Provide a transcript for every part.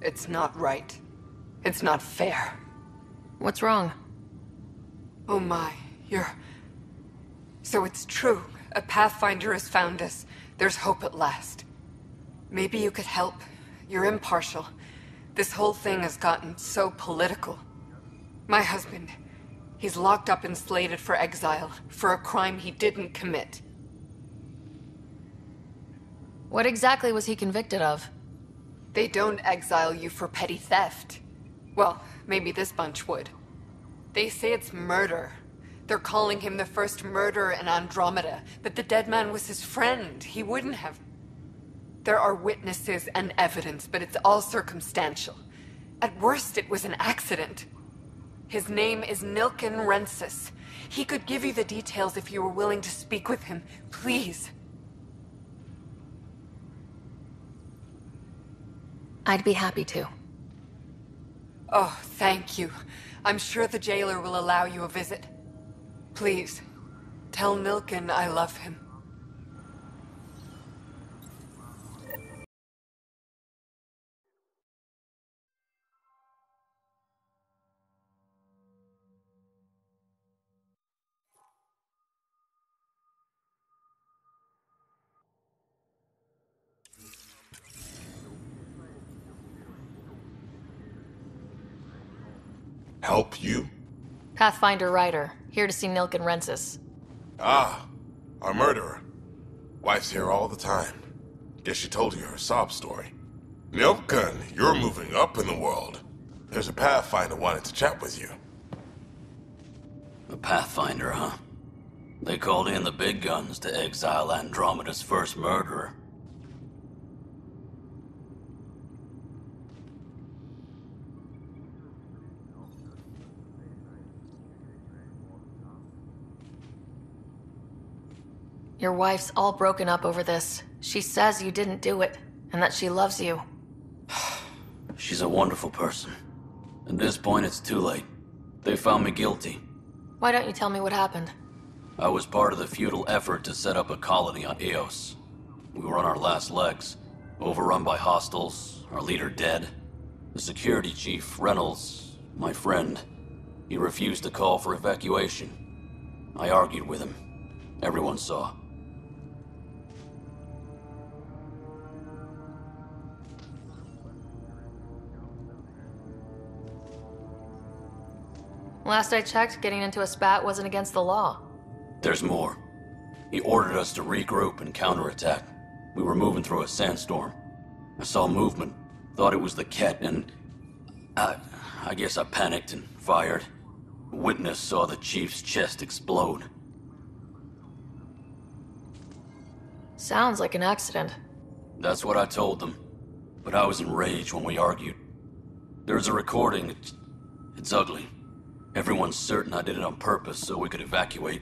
It's not right. It's not fair. What's wrong? Oh my, So it's true. A Pathfinder has found us. There's hope at last. Maybe you could help. You're impartial. This whole thing has gotten so political. My husband, he's locked up and slated for exile for a crime he didn't commit. What exactly was he convicted of? They don't exile you for petty theft. Well, maybe this bunch would. They say it's murder. They're calling him the first murderer in Andromeda, but the dead man was his friend. He wouldn't have. There are witnesses and evidence, but it's all circumstantial. At worst, it was an accident. His name is Nilken Rensis. He could give you the details if you were willing to speak with him. Please. I'd be happy to. Oh, thank you. I'm sure the jailer will allow you a visit. Please, tell Nilken I love him. Help you? Pathfinder Ryder, here to see Nilken Rensis. Ah, our murderer. Wife's here all the time. Guess she told you her sob story. Nilken, you're moving up in the world. There's a Pathfinder wanted to chat with you. A Pathfinder, huh? They called in the big guns to exile Andromeda's first murderer. Your wife's all broken up over this. She says you didn't do it, and that she loves you. She's a wonderful person. At this point, it's too late. They found me guilty. Why don't you tell me what happened? I was part of the futile effort to set up a colony on Eos. We were on our last legs, overrun by hostiles, our leader dead. The security chief, Reynolds, my friend, he refused to call for evacuation. I argued with him. Everyone saw. Last I checked, getting into a spat wasn't against the law. There's more. He ordered us to regroup and counterattack. We were moving through a sandstorm. I saw movement, thought it was the Ket, and I guess I panicked and fired. A witness saw the chief's chest explode. Sounds like an accident. That's what I told them. But I was enraged when we argued. There's a recording. It's ugly. Everyone's certain I did it on purpose so we could evacuate.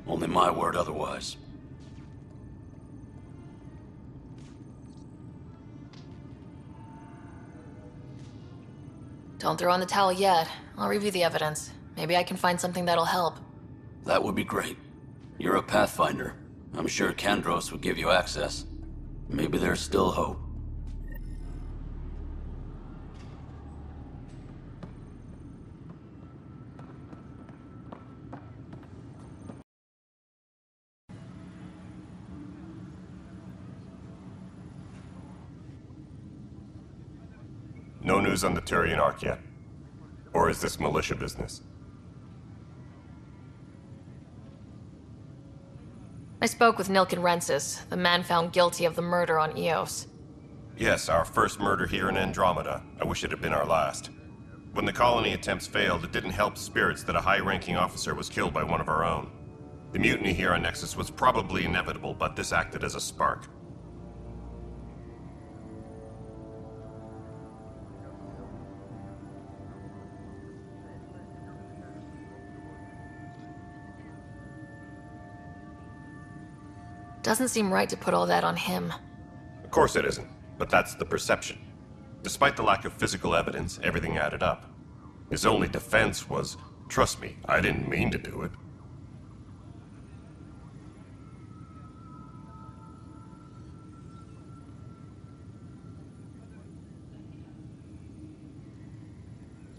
Only my word otherwise. Don't throw in the towel yet. I'll review the evidence. Maybe I can find something that'll help. That would be great. You're a Pathfinder. I'm sure Kandros would give you access. Maybe there's still hope. No news on the Turian Ark yet? Or is this militia business? I spoke with Nilken Rensis, the man found guilty of the murder on Eos. Yes, our first murder here in Andromeda. I wish it had been our last. When the colony attempts failed, it didn't help spirits that a high-ranking officer was killed by one of our own. The mutiny here on Nexus was probably inevitable, but this acted as a spark. Doesn't seem right to put all that on him. Of course it isn't, but that's the perception. Despite the lack of physical evidence, everything added up. His only defense was, "Trust me, I didn't mean to do it."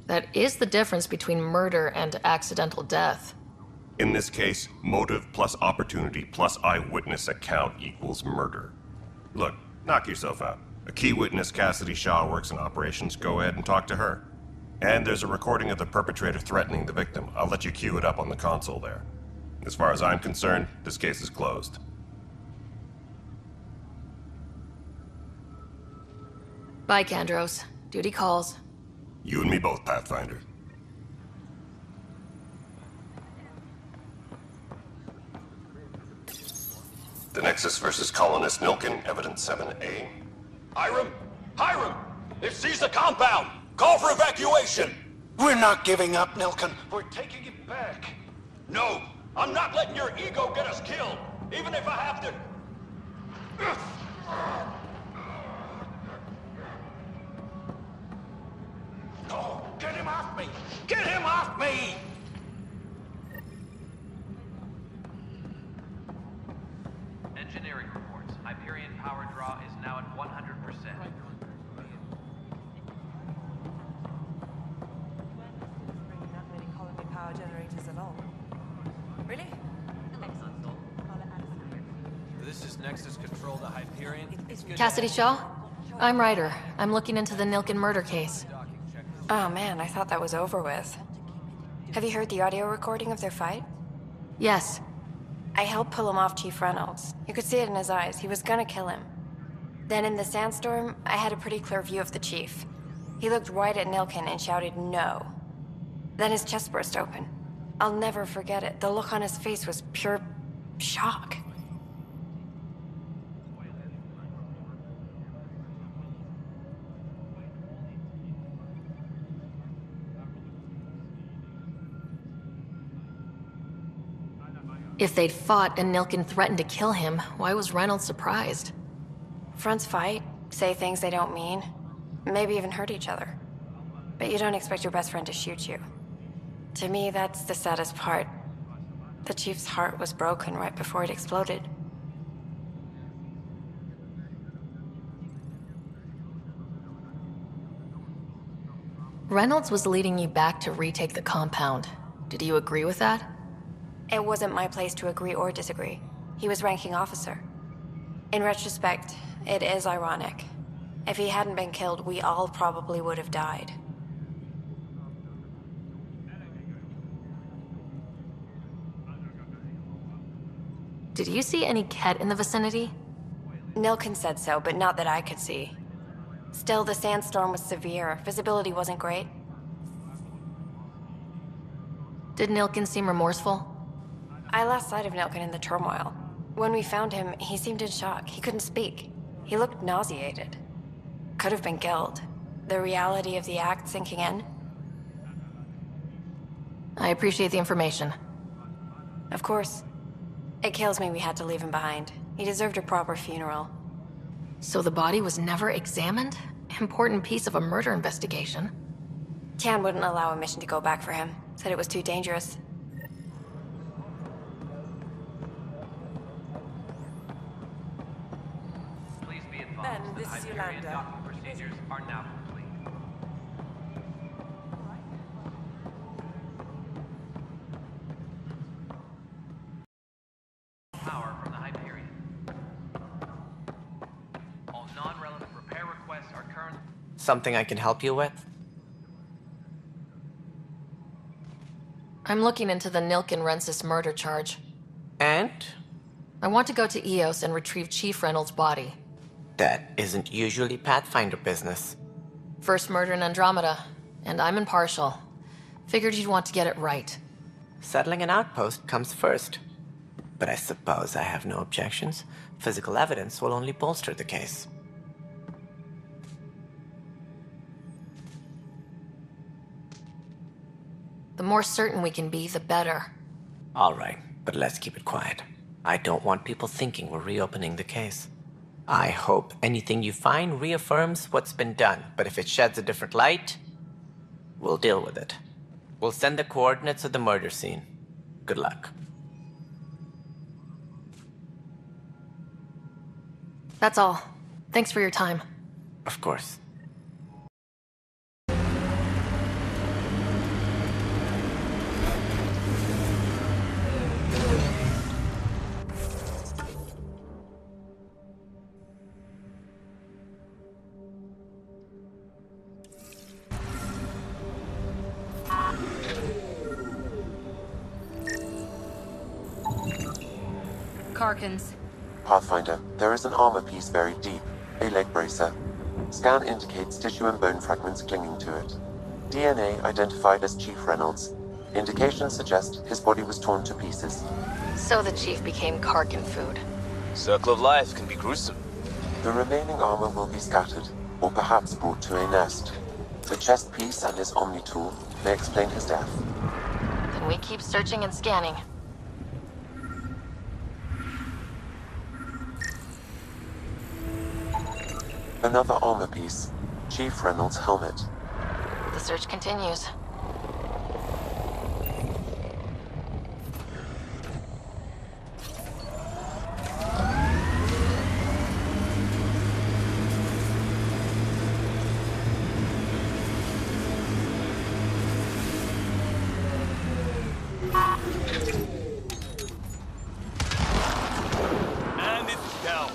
That is the difference between murder and accidental death. In this case, motive plus opportunity plus eyewitness account equals murder. Look, knock yourself out. A key witness, Cassidy Shaw, works in operations. Go ahead and talk to her. And there's a recording of the perpetrator threatening the victim. I'll let you cue it up on the console there. As far as I'm concerned, this case is closed. Bye, Kandros. Duty calls. You and me both, Pathfinder. The Nexus versus Colonist Nilkin, Evidence 7A. Hiram! Hiram! It seized the compound! Call for evacuation! We're not giving up, Nilkin. We're taking it back. No! I'm not letting your ego get us killed! Even if I have to... Oh, get him off me! Get him off me! Engineering reports. Hyperion power draw is now at 100%. Not many colony power generators at all. Really? This is Nexus Control to Hyperion. Cassidy Shaw? I'm Ryder. I'm looking into the Nilkin murder case. Oh man, I thought that was over with. Have you heard the audio recording of their fight? Yes. I helped pull him off Chief Reynolds. You could see it in his eyes. He was gonna kill him. Then in the sandstorm, I had a pretty clear view of the Chief. He looked right at Nilkin and shouted no. Then his chest burst open. I'll never forget it. The look on his face was pure shock. If they'd fought and Nilkin threatened to kill him, why was Reynolds surprised? Fronts fight, say things they don't mean, maybe even hurt each other. But you don't expect your best friend to shoot you. To me, that's the saddest part. The Chief's heart was broken right before it exploded. Reynolds was leading you back to retake the compound. Did you agree with that? It wasn't my place to agree or disagree. He was ranking officer. In retrospect, it is ironic. If he hadn't been killed, we all probably would have died. Did you see any Ket in the vicinity? Nilkin said so, but not that I could see. Still, the sandstorm was severe. Visibility wasn't great. Did Nilkin seem remorseful? I lost sight of Nilkin in the turmoil. When we found him, he seemed in shock. He couldn't speak. He looked nauseated. Could have been guilt. The reality of the act sinking in. I appreciate the information. Of course. It kills me we had to leave him behind. He deserved a proper funeral. So the body was never examined? Important piece of a murder investigation. Tian wouldn't allow a mission to go back for him. Said it was too dangerous. Please be advised that this is Hyperion Yolanda. docking procedures are now complete. Power from the Hyperion. All non-relevant repair requests are currently... Something I can help you with? I'm looking into the Nilkin-Rensis murder charge. And? I want to go to EOS and retrieve Chief Reynolds' body. That isn't usually Pathfinder business. First murder in Andromeda, and I'm impartial. Figured you'd want to get it right. Settling an outpost comes first. But I suppose I have no objections. Physical evidence will only bolster the case. The more certain we can be, the better. All right, but let's keep it quiet. I don't want people thinking we're reopening the case. I hope anything you find reaffirms what's been done, but if it sheds a different light, we'll deal with it. We'll send the coordinates of the murder scene. Good luck. That's all. Thanks for your time. Of course. Karkins. Pathfinder, there is an armor piece buried deep, a leg bracer. Scan indicates tissue and bone fragments clinging to it. DNA identified as Chief Reynolds. Indications suggest his body was torn to pieces. So the chief became Karkin food. Circle of life can be gruesome. The remaining armor will be scattered, or perhaps brought to a nest. The chest piece and his Omni tool may explain his death. Then we keep searching and scanning. Another armor piece. Chief Reynolds' helmet. The search continues. And it's down.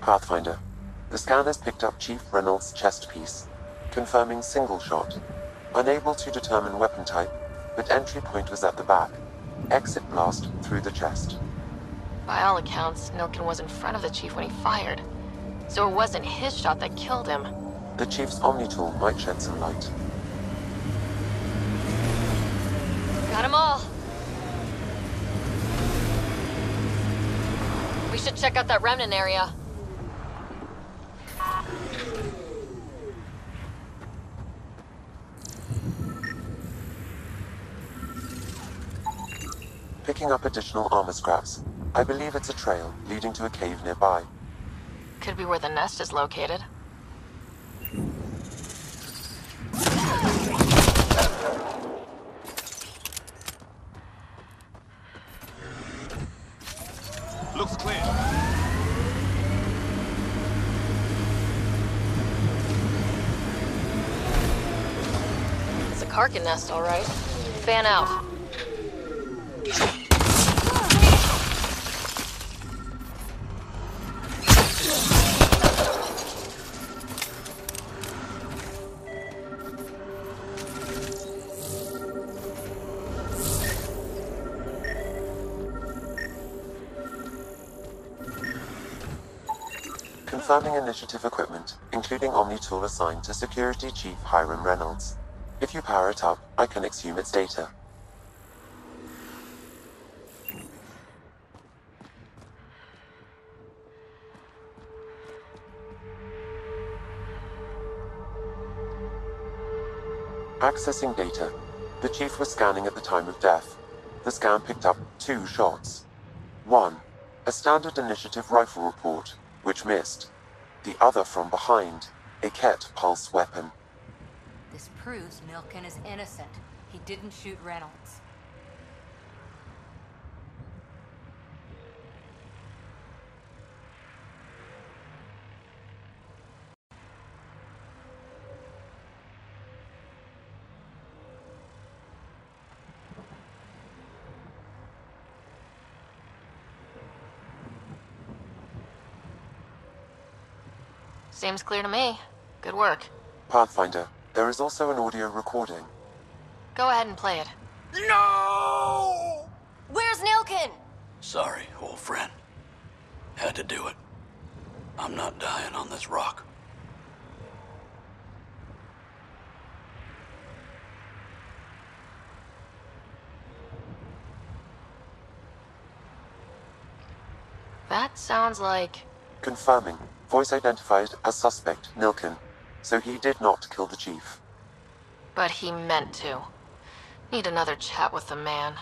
Pathfinder. The scanners picked up Chief Reynolds' chest piece, confirming single shot. Unable to determine weapon type, but entry point was at the back. Exit blast through the chest. By all accounts, Nilken was in front of the chief when he fired. So it wasn't his shot that killed him. The Chief's Omni tool might shed some light. Got them all. We should check out that remnant area. Picking up additional armor scraps. I believe it's a trail leading to a cave nearby. Could be where the nest is located. Looks clear. It's a Karkin nest, all right. Fan out. Confirming initiative equipment, including Omni tool assigned to Security Chief Hiram Reynolds. If you power it up, I can exhume its data. Accessing data. The Chief was scanning at the time of death. The scan picked up 2 shots. 1. A standard initiative rifle report, which missed. The other from behind, a Ket pulse weapon. This proves Nilken is innocent. He didn't shoot Reynolds. Seems clear to me. Good work. Pathfinder, there is also an audio recording. Go ahead and play it. No! Where's Nilken? Sorry, old friend. Had to do it. I'm not dying on this rock. That sounds like... Confirming. Voice identified as suspect Nilken. So he did not kill the Chief. But he meant to. Need another chat with the man.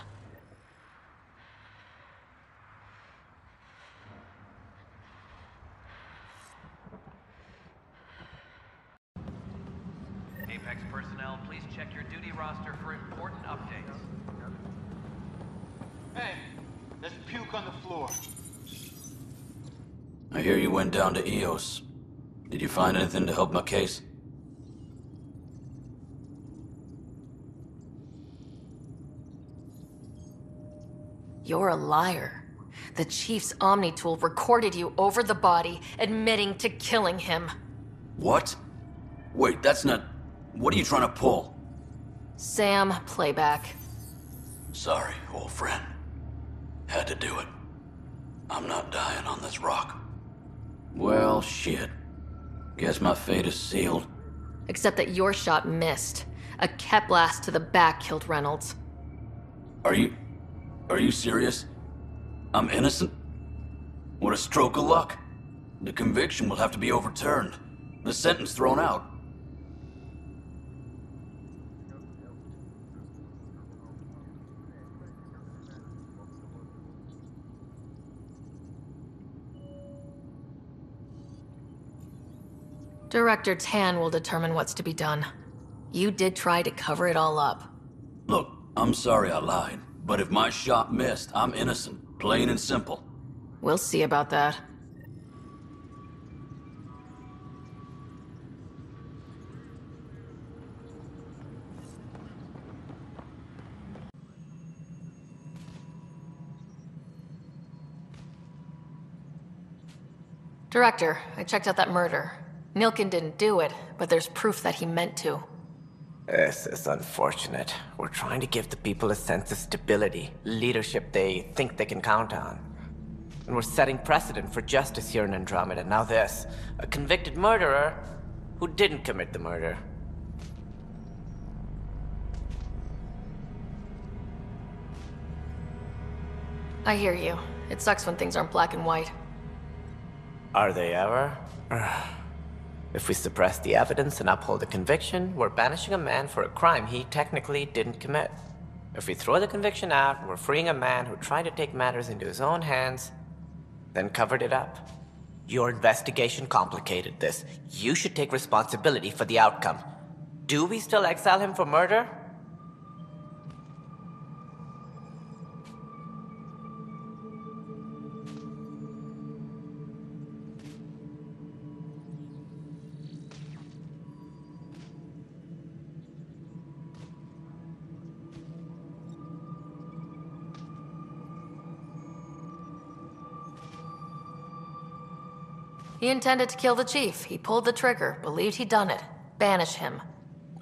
Apex personnel, please check your duty roster for important updates. Hey, there's puke on the floor. I hear you went down to EOS. Did you find anything to help my case? You're a liar. The Chief's Omni tool recorded you over the body, admitting to killing him. What? Wait, that's not... What are you trying to pull? Sam, playback. Sorry, old friend. Had to do it. I'm not dying on this rock. Well, shit. Guess my fate is sealed. Except that your shot missed. A Kep blast to the back killed Reynolds. Are you serious? I'm innocent? What a stroke of luck. The conviction will have to be overturned. The sentence thrown out. Director Tan will determine what's to be done. You did try to cover it all up. Look, I'm sorry I lied, but if my shot missed, I'm innocent. Plain and simple. We'll see about that. Director, I checked out that murder. Nilkin didn't do it, but there's proof that he meant to. This is unfortunate. We're trying to give the people a sense of stability, leadership they think they can count on. And we're setting precedent for justice here in Andromeda. Now this, a convicted murderer who didn't commit the murder. I hear you. It sucks when things aren't black and white. Are they ever? If we suppress the evidence and uphold the conviction, we're banishing a man for a crime he technically didn't commit. If we throw the conviction out, we're freeing a man who tried to take matters into his own hands, then covered it up. Your investigation complicated this. You should take responsibility for the outcome. Do we still exile him for murder? He intended to kill the chief. He pulled the trigger, believed he'd done it. Banish him.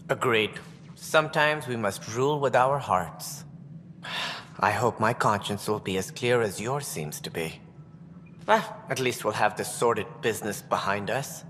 Agreed. Sometimes we must rule with our hearts. I hope my conscience will be as clear as yours seems to be. At least we'll have this sordid business behind us.